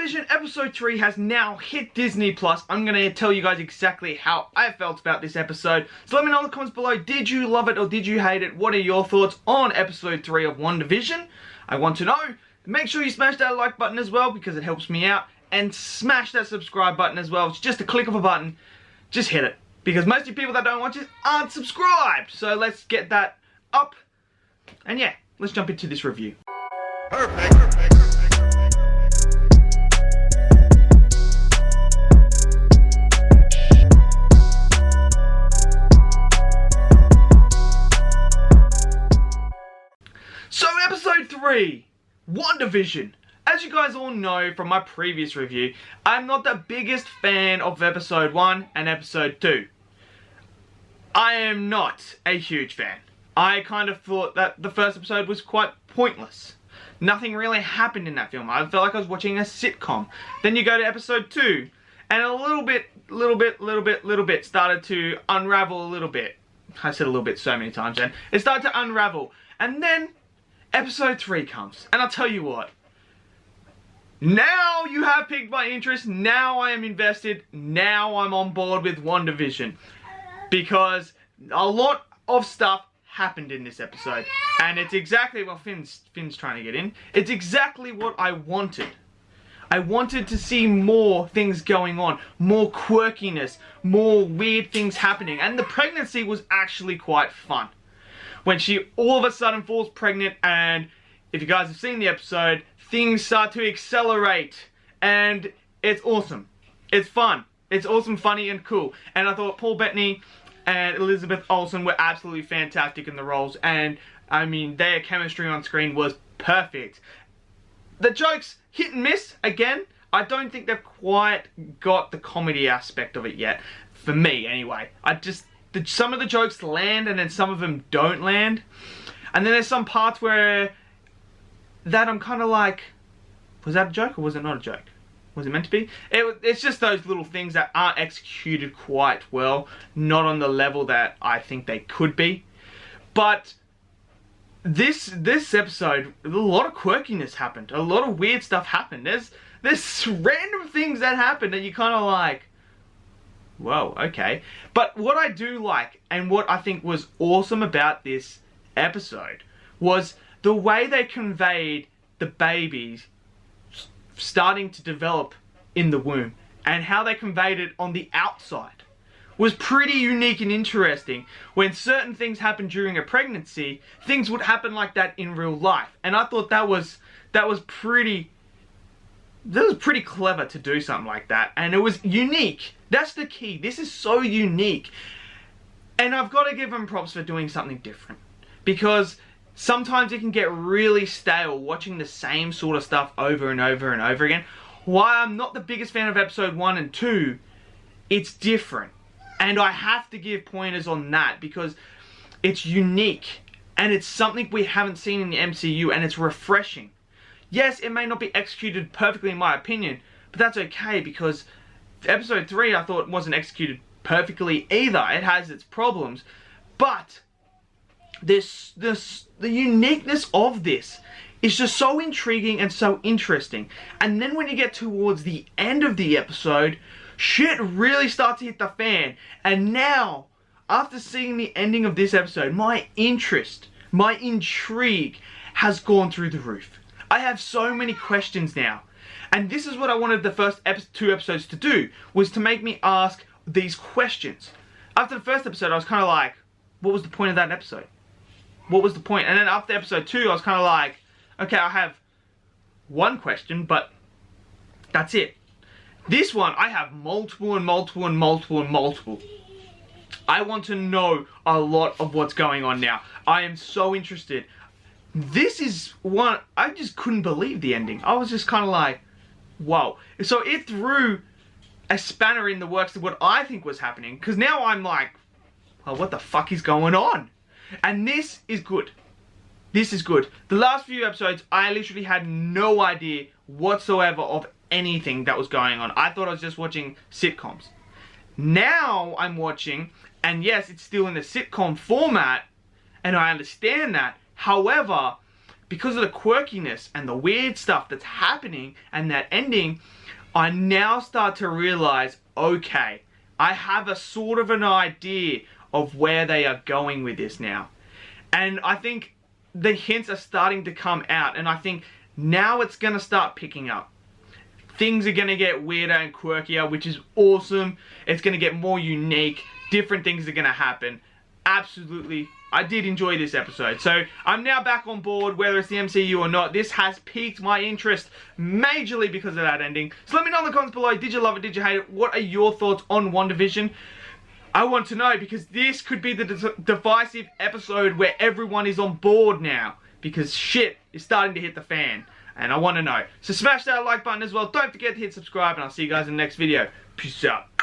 WandaVision episode 3 has now hit Disney Plus. I'm going to tell you guys exactly how I felt about this episode. So let me know in the comments below, did you love it or did you hate it? What are your thoughts on episode 3 of WandaVision? I want to know. Make sure you smash that like button as well because it helps me out. And smash that subscribe button as well. It's just a click of a button. Just hit it. Because most of you people that don't watch it aren't subscribed. So let's get that up. And yeah, let's jump into this review. Perfect. So episode 3, WandaVision. As you guys all know from my previous review, I'm not the biggest fan of episode 1 and episode 2. I am not a huge fan. I kind of thought that the first episode was quite pointless. Nothing really happened in that film. I felt like I was watching a sitcom. Then you go to episode 2, and a little bit started to unravel a little bit. I said a little bit so many times then. It started to unravel. And then episode 3 comes. And I'll tell you what. Now you have piqued my interest. Now I am invested. Now I'm on board with WandaVision. Because a lot of stuff happened in this episode. And it's exactly, well, Finn's trying to get in. It's exactly what I wanted. I wanted to see more things going on. More quirkiness. More weird things happening. And the pregnancy was actually quite fun. When she all of a sudden falls pregnant, and if you guys have seen the episode, things start to accelerate. And it's awesome. It's fun. It's awesome, funny, and cool. And I thought Paul Bettany and Elizabeth Olsen were absolutely fantastic in the roles. And, I mean, their chemistry on screen was perfect. The jokes, hit and miss, again. I don't think they've quite got the comedy aspect of it yet. For me, anyway. Some of the jokes land and then some of them don't land. And then there's some parts where that I'm kind of like, was that a joke or was it not a joke? Was it meant to be? It's just those little things that aren't executed quite well. Not on the level that I think they could be. But this episode, a lot of quirkiness happened. A lot of weird stuff happened. There's random things that happened and you kind of like, whoa, okay. But what I do like, and what I think was awesome about this episode, was the way they conveyed the babies starting to develop in the womb, and how they conveyed it on the outside was pretty unique and interesting. When certain things happen during a pregnancy, things would happen like that in real life. And I thought that was pretty clever to do something like that, and it was unique. That's the key. This is so unique. And I've got to give them props for doing something different. Because sometimes it can get really stale watching the same sort of stuff over and over and over again. While I'm not the biggest fan of episode 1 and 2, it's different. And I have to give pointers on that because it's unique. And it's something we haven't seen in the MCU, and it's refreshing. Yes, it may not be executed perfectly in my opinion, but that's okay because episode 3 I thought wasn't executed perfectly either. It has its problems, but the uniqueness of this is just so intriguing and so interesting. And then when you get towards the end of the episode, shit really starts to hit the fan. And now, after seeing the ending of this episode, my interest, my intrigue has gone through the roof. I have so many questions now. And this is what I wanted the first 2 episodes to do, was to make me ask these questions. After the first episode, I was kind of like, what was the point of that episode? What was the point? And then after episode 2, I was kind of like, okay, I have one question, but that's it. This one, I have multiple and multiple and multiple and multiple. I want to know a lot of what's going on now. I am so interested. This is one, I just couldn't believe the ending. I was just kind of like, whoa. So it threw a spanner in the works of what I think was happening. Because now I'm like, well, what the fuck is going on? And this is good. This is good. The last few episodes, I literally had no idea whatsoever of anything that was going on. I thought I was just watching sitcoms. Now I'm watching, and yes, it's still in the sitcom format, and I understand that. However, because of the quirkiness and the weird stuff that's happening and that ending, I now start to realize, okay, I have a sort of an idea of where they are going with this now. And I think the hints are starting to come out, and I think now it's going to start picking up. Things are going to get weirder and quirkier, which is awesome. It's going to get more unique. Different things are going to happen. Absolutely, I did enjoy this episode. So I'm now back on board, whether it's the MCU or not. This has piqued my interest majorly because of that ending. So let me know in the comments below, did you love it, did you hate it? What are your thoughts on WandaVision? I want to know, because this could be the divisive episode where everyone is on board now, because shit is starting to hit the fan. And I want to know. So smash that like button as well. Don't forget to hit subscribe, and I'll see you guys in the next video. Peace out.